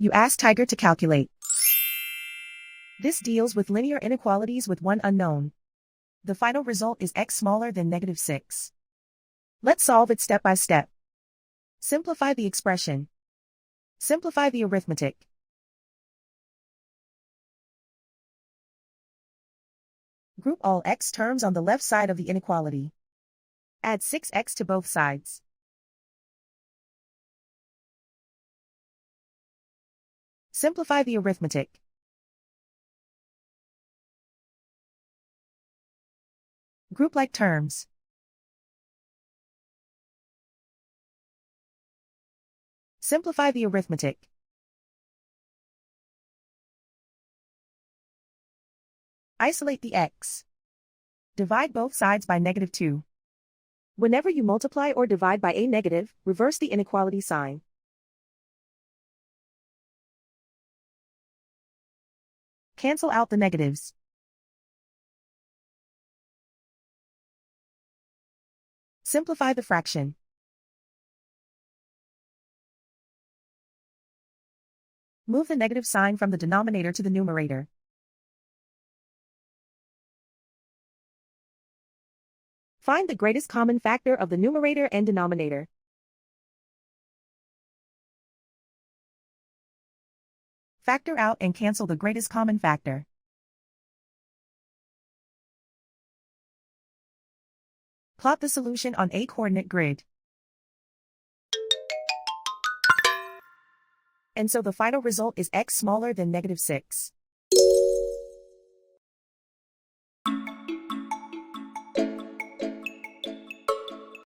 You ask Tiger to calculate. This deals with linear inequalities with one unknown. The final result is x smaller than -6. Let's solve it step by step. Simplify the expression. Simplify the arithmetic. Group all x terms on the left side of the inequality. Add 6x to both sides. Simplify the arithmetic. Group like terms. Simplify the arithmetic. Isolate the x. Divide both sides by -2. Whenever you multiply or divide by a negative, reverse the inequality sign. Cancel out the negatives. Simplify the fraction. Move the negative sign from the denominator to the numerator. Find the greatest common factor of the numerator and denominator. Factor out and cancel the greatest common factor. Plot the solution on a coordinate grid. And so the final result is x smaller than -6.